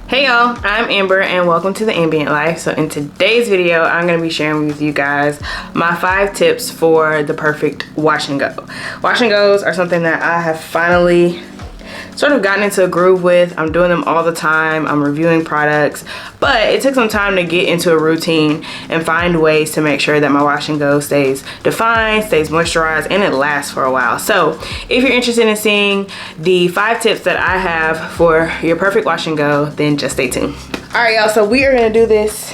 Hey y'all, I'm Amber and welcome to The Ambient Life. So in today's video, I'm going to be sharing with you guys my 5 tips for the perfect wash and go. Wash and goes are something that I have finally sort of gotten into a groove with. I'm doing them all the time. I'm reviewing products, but it took some time to get into a routine and find ways to make sure that my wash and go stays defined, stays moisturized, and it lasts for a while. So if you're interested in seeing the 5 tips that I have for your perfect wash and go, then just stay tuned. All right, y'all, so we are gonna do this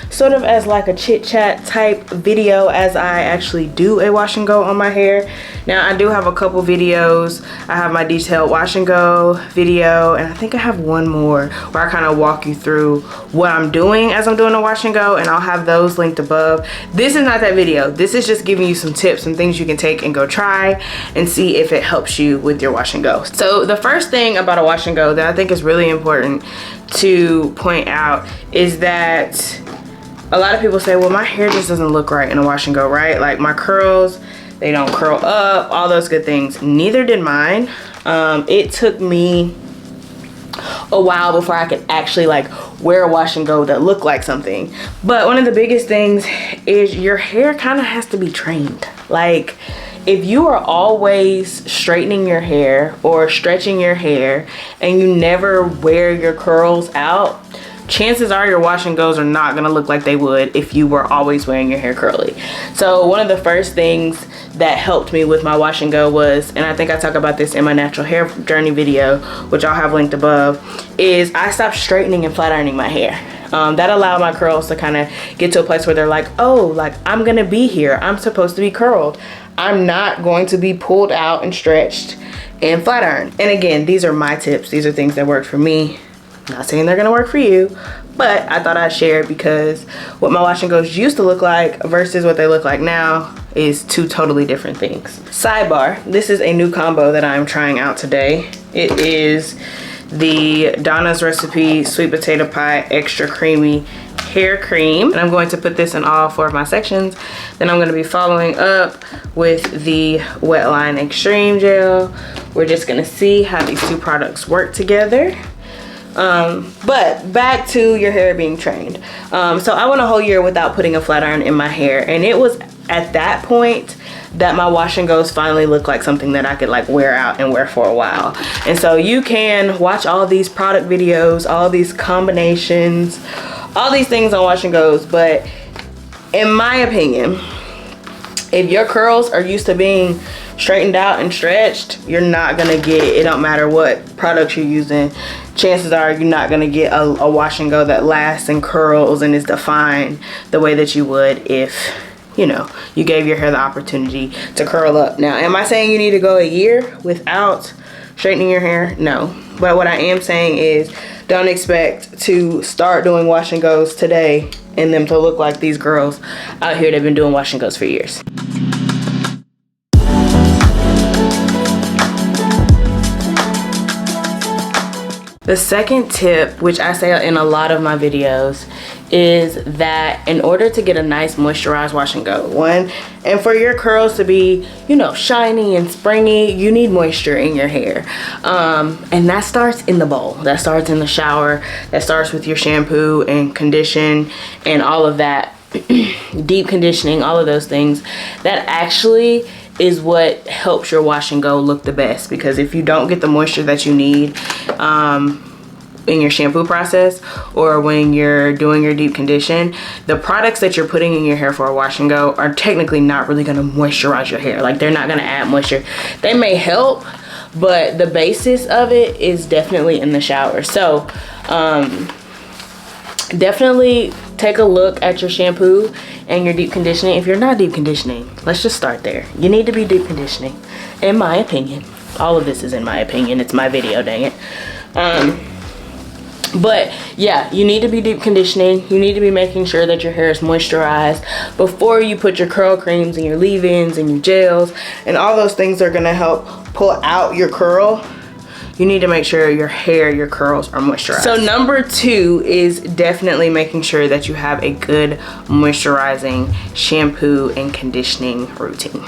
sort of as like a chit chat type video as I actually do a wash and go on my hair. Now I do have a couple videos. I have my detailed wash and go video, and I think I have one more where I kind of walk you through what I'm doing as I'm doing a wash and go, and I'll have those linked above. This is not that video. This is just giving you some tips and things you can take and go try and see if it helps you with your wash and go. So the first thing about a wash and go that I think is really important to point out is that a lot of people say, well, my hair just doesn't look right in a wash and go, right? Like my curls, they don't curl up, all those good things. Neither did mine. It took me a while before I could actually like wear a wash and go that looked like something. But one of the biggest things is your hair kind of has to be trained. Like if you are always straightening your hair or stretching your hair and you never wear your curls out, chances are your wash and goes are not gonna look like they would if you were always wearing your hair curly. So one of the first things that helped me with my wash and go was, and I think I talk about this in my natural hair journey video, which I'll have linked above, is I stopped straightening and flat ironing my hair. That allowed my curls to kind of get to a place where they're like, oh, like I'm gonna be here. I'm supposed to be curled. I'm not going to be pulled out and stretched and flat ironed. And again, these are my tips. These are things that work for me. Not saying they're gonna work for you, but I thought I'd share because what my wash and goes used to look like versus what they look like now is 2 totally different things. Sidebar, this is a new combo that I'm trying out today. It is the Donna's Recipe Sweet Potato Pie Extra Creamy Hair Cream, and I'm going to put this in all 4 of my sections. Then I'm going to be following up with the Wet Line Extreme Gel. We're just going to see how these 2 products work together. But back to your hair being trained. So I went a whole year without putting a flat iron in my hair, and it was at that point that my wash and goes finally looked like something that I could like wear out and wear for a while. And so you can watch all these product videos, all these combinations, all these things on wash and goes, but in my opinion, if your curls are used to being straightened out and stretched, you're not gonna get, it don't matter what products you're using, chances are you're not gonna get a wash and go that lasts and curls and is defined the way that you would if, you know, you gave your hair the opportunity to curl up. Now, am I saying you need to go a year without straightening your hair? No. But what I am saying is don't expect to start doing wash and goes today and them to look like these girls out here that have been doing wash and goes for years. The second tip, which I say in a lot of my videos, is that in order to get a nice moisturized wash and go, and for your curls to be, you know, shiny and springy, you need moisture in your hair. And that starts in the bowl. That starts in the shower. That starts with your shampoo and condition and all of that. Deep conditioning, all of those things. That actually is what helps your wash and go look the best, because if you don't get the moisture that you need in your shampoo process or when you're doing your deep condition, the products that you're putting in your hair for a wash and go are technically not really going to moisturize your hair. Like, they're not going to add moisture. They may help, but the basis of it is definitely in the shower. So definitely take a look at your shampoo and your deep conditioning. If you're not deep conditioning, let's just start there. You need to be deep conditioning, in my opinion. All of this is in my opinion. It's my video, dang it. But yeah, you need to be deep conditioning. You need to be making sure that your hair is moisturized before you put your curl creams and your leave-ins and your gels and all those things are gonna help pull out your curl. You need to make sure your hair, your curls are moisturized. So number 2 is definitely making sure that you have a good moisturizing shampoo and conditioning routine.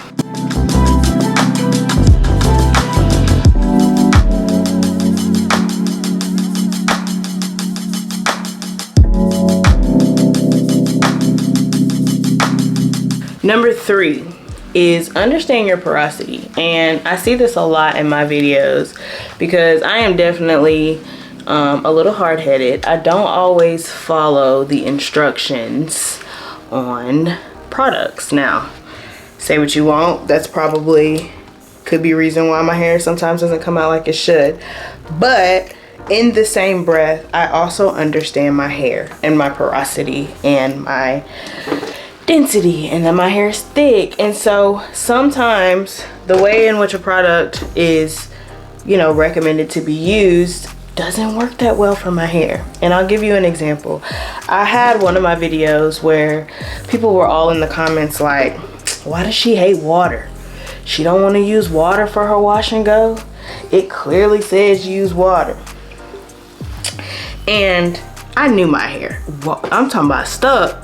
Number 3 is understand your porosity. And I see this a lot in my videos because I am definitely a little hard-headed. I don't always follow the instructions on products. Now, say what you want, that's probably could be a reason why my hair sometimes doesn't come out like it should. But in the same breath, I also understand my hair and my porosity and my density, and then my hair is thick. And so sometimes the way in which a product is, you know, recommended to be used doesn't work that well for my hair. And I'll give you an example. I had one of my videos where people were all in the comments like, why does she hate water? She don't want to use water for her wash and go. It clearly says use water. And I knew my hair. Well, I'm talking about stuck.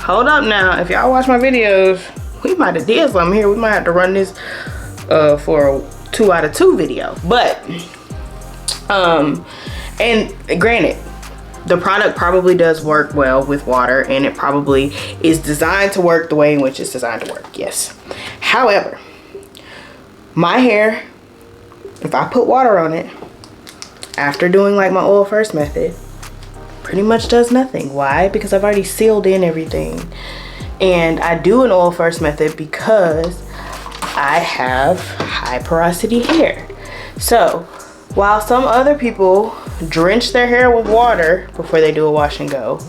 Hold up now. If y'all watch my videos, we might have did something here. We might have to run this for a 2 out of 2 video. But and granted, the product probably does work well with water, and it probably is designed to work the way in which it's designed to work. Yes. However, my hair, if I put water on it after doing like my oil first method, pretty much does nothing. Why? Because I've already sealed in everything. And I do an oil first method because I have high porosity hair. So while some other people drench their hair with water before they do a wash and go,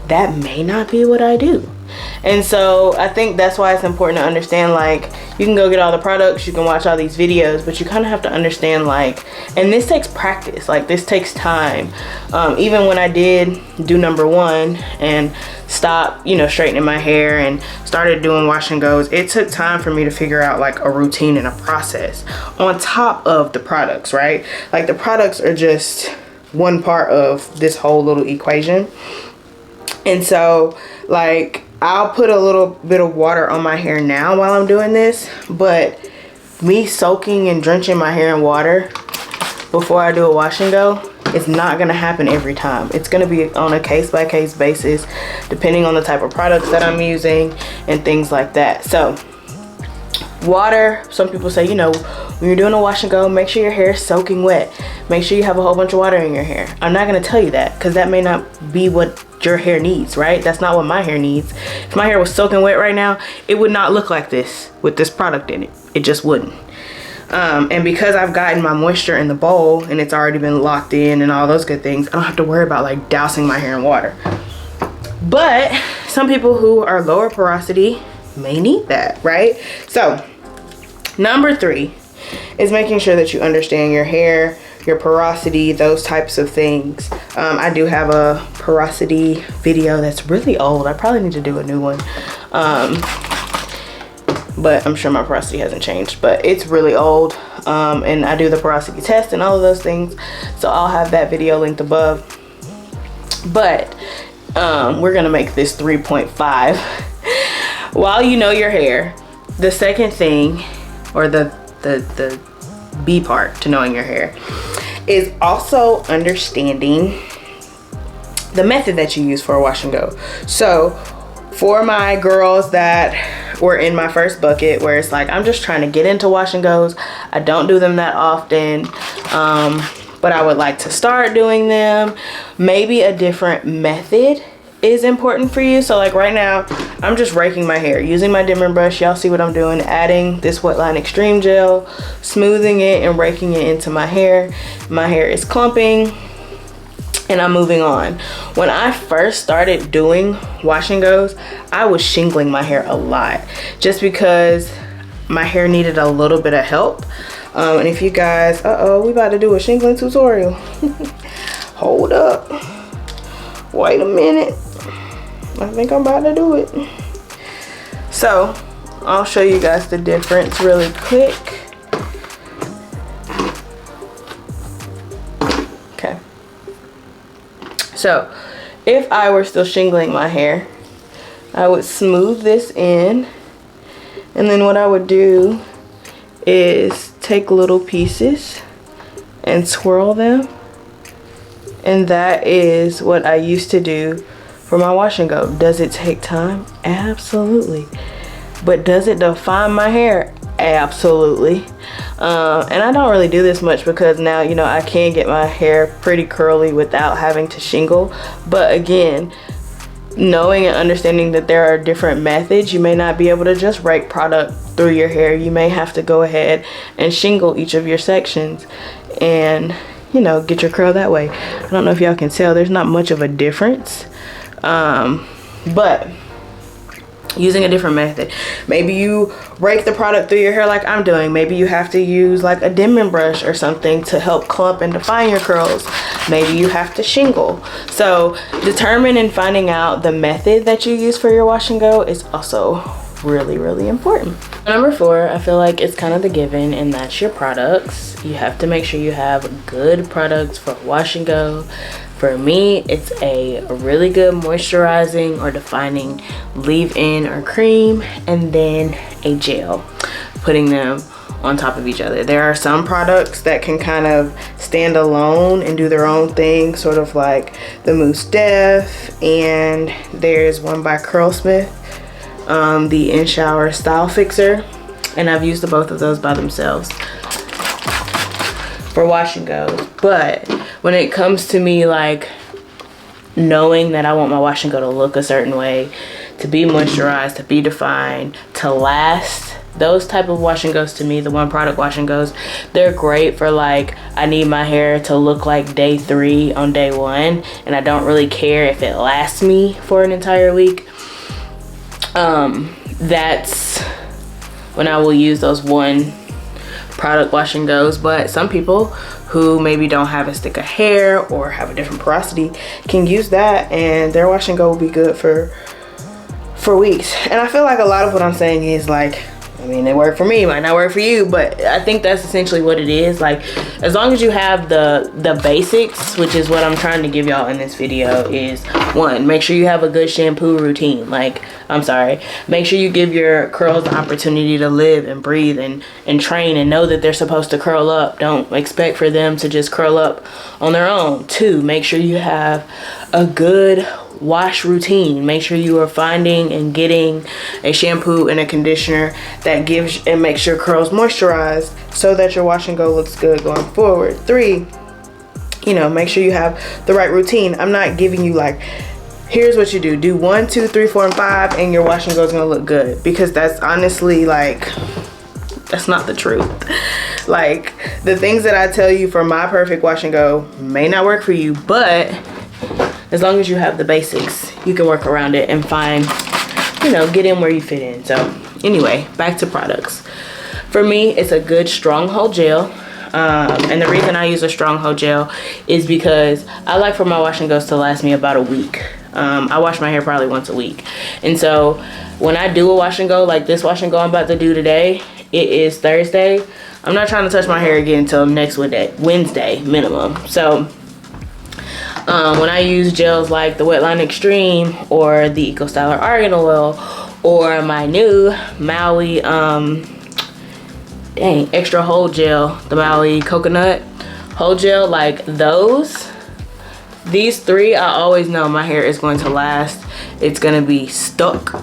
that may not be what I do. And so I think that's why it's important to understand, like, you can go get all the products, you can watch all these videos, but you kind of have to understand, like, and this takes practice, like this takes time. Even when I did do number 1 and stop, you know, straightening my hair and started doing wash and goes, it took time for me to figure out like a routine and a process on top of the products, right? Like the products are just one part of this whole little equation. And so like I'll put a little bit of water on my hair now while I'm doing this, but me soaking and drenching my hair in water before I do a wash and go, it's not gonna happen every time. It's gonna be on a case-by-case basis, depending on the type of products that I'm using and things like that. So water, some people say, you know, when you're doing a wash and go, make sure your hair is soaking wet. Make sure you have a whole bunch of water in your hair. I'm not gonna tell you that because that may not be what your hair needs, right? That's not what my hair needs. If my hair was soaking wet right now, it would not look like this with this product in it. It just wouldn't. And because I've gotten my moisture in the bowl and it's already been locked in and all those good things, I don't have to worry about like dousing my hair in water. But some people who are lower porosity may need that, right? So number 3 is making sure that you understand your hair, your porosity, those types of things. I do have a porosity video that's really old. I probably need to do a new one. But I'm sure my porosity hasn't changed, but it's really old. And I do the porosity test and all of those things. So I'll have that video linked above. But we're gonna make this 3.5. While you know your hair, the second thing, or the B part to knowing your hair, is also understanding the method that you use for a wash and go. So for my girls that were in my first bucket, where it's like, I'm just trying to get into wash and goes, I don't do them that often, but I would like to start doing them, maybe a different method is important for you. So like right now, I'm just raking my hair using my dimmer brush. Y'all see what I'm doing, adding this Wetline Extreme Gel, smoothing it and raking it into my hair. My hair is clumping and I'm moving on. When I first started doing wash and goes, I was shingling my hair a lot just because my hair needed a little bit of help. And if you guys, we about to do a shingling tutorial. Hold up, wait a minute. I think I'm about to do it. So I'll show you guys the difference really quick. Okay. So if I were still shingling my hair, I would smooth this in, and then what I would do is take little pieces and swirl them, and that is what I used to do for my wash and go. Does it take time? Absolutely. But does it define my hair? Absolutely. And I don't really do this much because now, you know, I can get my hair pretty curly without having to shingle. But again, knowing and understanding that there are different methods, you may not be able to just rake product through your hair. You may have to go ahead and shingle each of your sections and, you know, get your curl that way. I don't know if y'all can tell, there's not much of a difference. But using a different method, maybe you rake the product through your hair like I'm doing. Maybe you have to use like a dimming brush or something to help clump and define your curls. Maybe you have to shingle. So determine and finding out the method that you use for your wash and go is also really, really important. Number 4, I feel like it's kind of the given, and that's your products. You have to make sure you have good products for wash and go. For me, it's a really good moisturizing or defining leave-in or cream, and then a gel, putting them on top of each other. There are some products that can kind of stand alone and do their own thing, sort of like the Mousse Def, and there's one by Curlsmith, the In Shower Style Fixer, and I've used the both of those by themselves for wash and go. But when it comes to me like knowing that I want my wash and go to look a certain way, to be moisturized, to be defined, to last, those type of wash and goes, to me, the one product wash and goes, they're great for like, I need my hair to look like day 3 on day 1, and I don't really care if it lasts me for an entire week. That's when I will use those one product wash and goes. But some people who maybe don't have as thick a hair or have a different porosity can use that, and their wash and go will be good for weeks. And I feel like a lot of what I'm saying is like, I mean, they work for me, might not work for you, but I think that's essentially what it is. Like, as long as you have the basics, which is what I'm trying to give y'all in this video, is 1, make sure you have a good shampoo routine. Like, I'm sorry, make sure you give your curls the opportunity to live and breathe and train and know that they're supposed to curl up. Don't expect for them to just curl up on their own. 2, make sure you have a good wash routine. Make sure you are finding and getting a shampoo and a conditioner that gives and makes your curls moisturized so that your wash and go looks good going forward. 3, you know, make sure you have the right routine. I'm not giving you like, here's what you do 1, 2, 3, 4, and 5 and your wash and go is gonna look good, because that's honestly like, that's not the truth. Like, the things that I tell you for my perfect wash and go may not work for you, but as long as you have the basics, you can work around it and find, you know, get in where you fit in. So anyway, back to products. For me, it's a good stronghold gel. And the reason I use a stronghold gel is because I like for my wash and goes to last me about a week. I wash my hair probably once a week. And so when I do a wash and go, like this wash and go I'm about to do today, it is Thursday. I'm not trying to touch my hair again until next Wednesday minimum. So when I use gels like the Wetline Extreme or the Eco Styler Argan Oil or my new Maui extra hold gel, the Maui Coconut Hold Gel, like these 3, I always know my hair is going to last. It's gonna be stuck,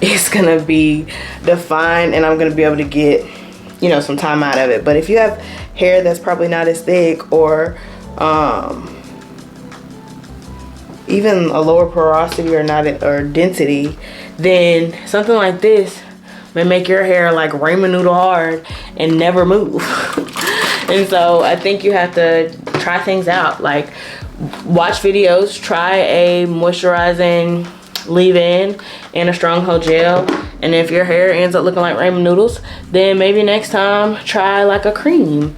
it's gonna be defined, and I'm gonna be able to get, you know, some time out of it. But if you have hair that's probably not as thick, or even a lower porosity or density, then something like this may make your hair like ramen noodle hard and never move. And so I think you have to try things out. Like, watch videos, try a moisturizing leave-in and a stronghold gel, and if your hair ends up looking like ramen noodles, then maybe next time try like a cream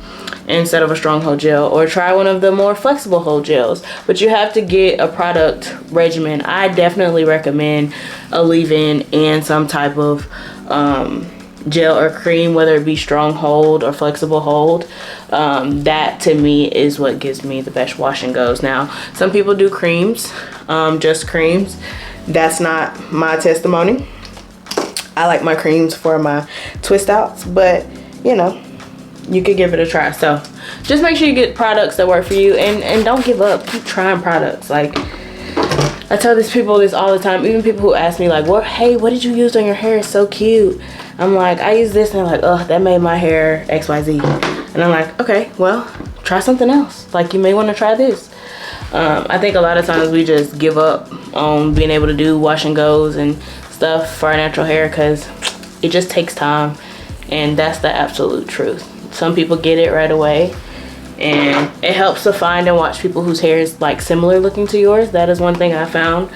instead of a stronghold gel, or try one of the more flexible hold gels. But you have to get a product regimen. I definitely recommend a leave-in and some type of gel or cream, whether it be strong hold or flexible hold. That to me is what gives me the best wash and goes. Now, some people do creams, just creams. That's not my testimony. I like my creams for my twist outs, but you know, you could give it a try. So just make sure you get products that work for you, and don't give up. Keep trying products. Like, I tell these people this all the time, even people who ask me like, "What? Hey, what did you use on your hair? It's so cute." I'm like, I use this, and they're like, "Oh, that made my hair XYZ." And I'm like, okay, well, try something else. Like, you may want to try this. I think a lot of times we just give up on being able to do wash and goes and stuff for our natural hair because it just takes time, and that's the absolute truth. Some people get it right away, and it helps to find and watch people whose hair is like similar looking to yours. That is one thing I found.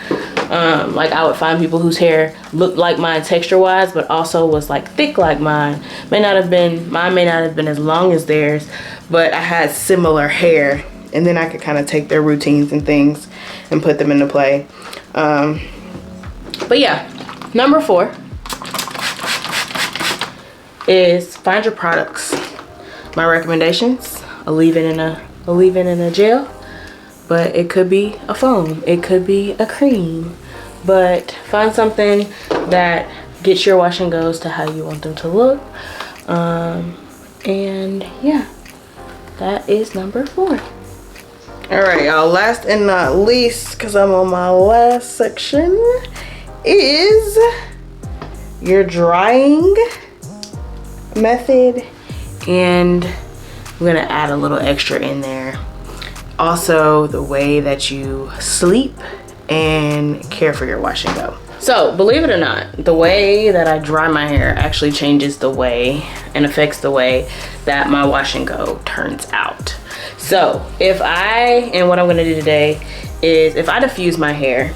Like I would find people whose hair looked like mine texture wise, but also was like thick like mine. Mine may not have been as long as theirs, but I had similar hair, and then I could kind of take their routines and things and put them into play. But yeah, number 4 is find your products. My recommendations: a leave-in and a gel, but it could be a foam, it could be a cream, but find something that gets your wash and goes to how you want them to look. And yeah, that is number 4. All right, y'all, last and not least, because I'm on my last section, is your drying method. And I'm gonna add a little extra in there. Also, the way that you sleep and care for your wash and go. So, believe it or not, the way that I dry my hair actually changes the way and affects the way that my wash and go turns out. So, what I'm gonna do today is, if I diffuse my hair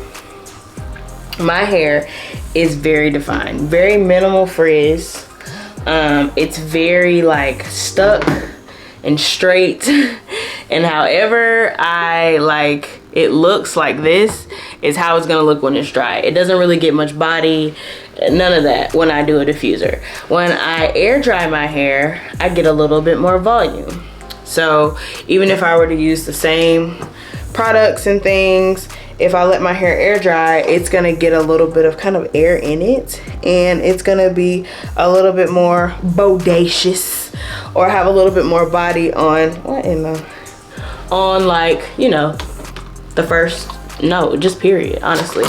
is very defined, very minimal frizz. It's very like stuck and straight, and however I like it looks like this is how it's gonna look when it's dry. It doesn't really get much body, none of that when I do a diffuser. When I air dry my hair, I get a little bit more volume. So even if I were to use the same products and things, if I let my hair air dry, it's gonna get a little bit of kind of air in it, and it's gonna be a little bit more bodacious, or have a little bit more body on like, you know, the first, no, just period, honestly.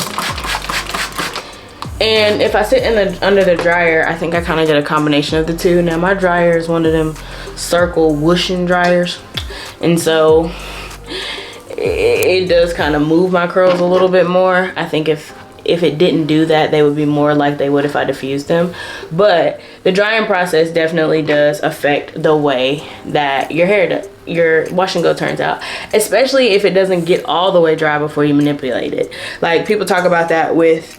And if I sit under the dryer, I think I kind of get a combination of the two. Now my dryer is one of them circle whooshing dryers, and so it does kind of move my curls a little bit more. I think if it didn't do that, they would be more like they would if I diffused them. But the drying process definitely does affect the way that your wash and go turns out, especially if it doesn't get all the way dry before you manipulate it. Like, people talk about that with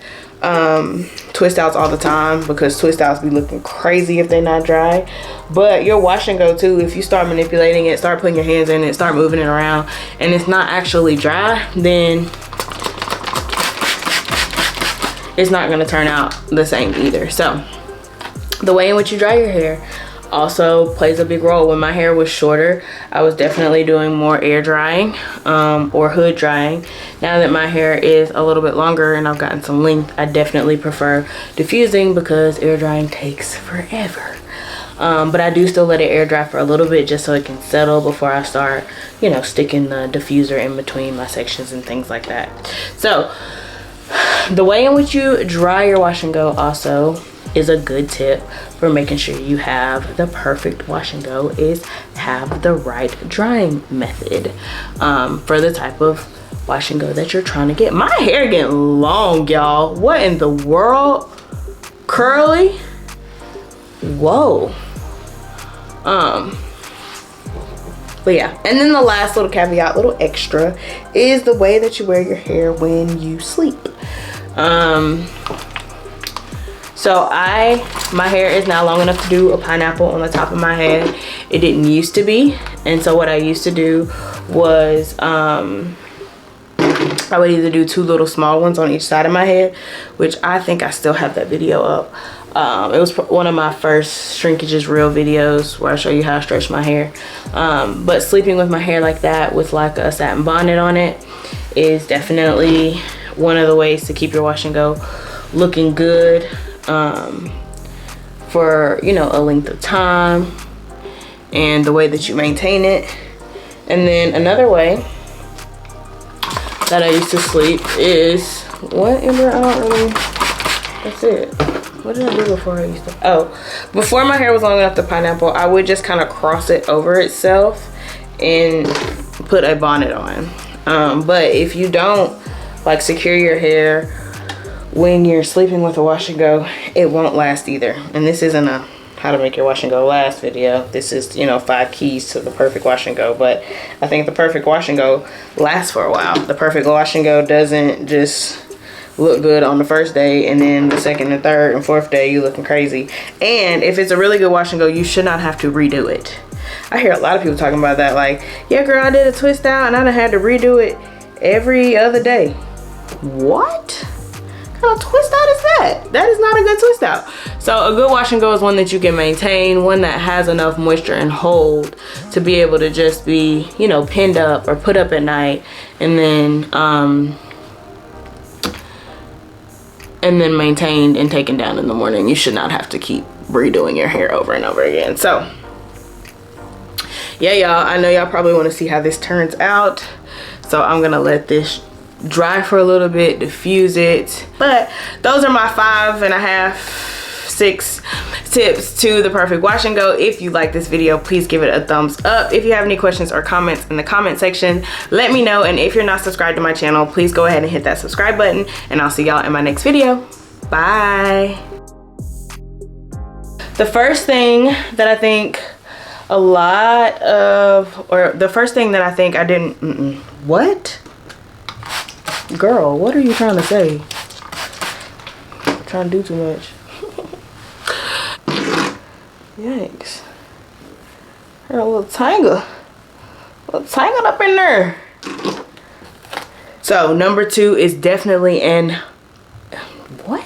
twist outs all the time, because twist outs be looking crazy if they're not dry. But your wash and go too, if you start manipulating it, start putting your hands in it, start moving it around, and it's not actually dry, then it's not going to turn out the same either. So the way in which you dry your hair also plays a big role. When my hair was shorter, I was definitely doing more air drying or hood drying. Now that my hair is a little bit longer and I've gotten some length, I definitely prefer diffusing, because air drying takes forever. But I do still let it air dry for a little bit, just so it can settle before I start, you know, sticking the diffuser in between my sections and things like that. So the way in which you dry your wash and go also is a good tip for making sure you have the perfect wash and go, is have the right drying method for the type of wash and go that you're trying to get. My hair getting long, y'all. What in the world? Curly? Whoa. But yeah, and then the last little caveat, little extra, is the way that you wear your hair when you sleep. So my hair is now long enough to do a pineapple on the top of my head. It didn't used to be, and so what I used to do was I would either do 2 little small ones on each side of my head, which I think I still have that video up. It was one of my first shrinkages real videos where I show you how I stretch my hair. But sleeping with my hair like that with like a satin bonnet on it is definitely one of the ways to keep your wash and go looking good for, you know, a length of time, and the way that you maintain it. And then another way that I used to sleep is, what, Amber? I don't really, that's it. What did I do before I used to, oh, before my hair was long enough to pineapple, I would just kind of cross it over itself and put a bonnet on. But if you don't like secure your hair when you're sleeping with a wash and go, it won't last either. And this isn't a how to make your wash and go last video. This is, you know, 5 keys to the perfect wash and go. But I think the perfect wash and go lasts for a while. The perfect wash and go doesn't just look good on the first day and then the second and third and fourth day you looking crazy. And if it's a really good wash and go, you should not have to redo it. I hear a lot of people talking about that, like, yeah girl, I did a twist out and I done had to redo it every other day. What kind of twist out is that? That is not a good twist out. So a good wash and go is one that you can maintain, one that has enough moisture and hold to be able to just be, you know, pinned up or put up at night and then maintained and taken down in the morning. You should not have to keep redoing your hair over and over again. So yeah, y'all, I know y'all probably want to see how this turns out, so I'm gonna let this dry for a little bit, diffuse it. But those are my 5.5, 6 tips to the perfect wash and go. If you like this video, please give it a thumbs up. If you have any questions or comments in the comment section, let me know. And if you're not subscribed to my channel, please go ahead and hit that subscribe button, and I'll see y'all in my next video. Bye. The first thing that I think the first thing that I think I didn't, what? Girl, what are you trying to say? I'm trying to do too much. Yikes. Her a little tangled up in there. So number 2 is definitely an, what?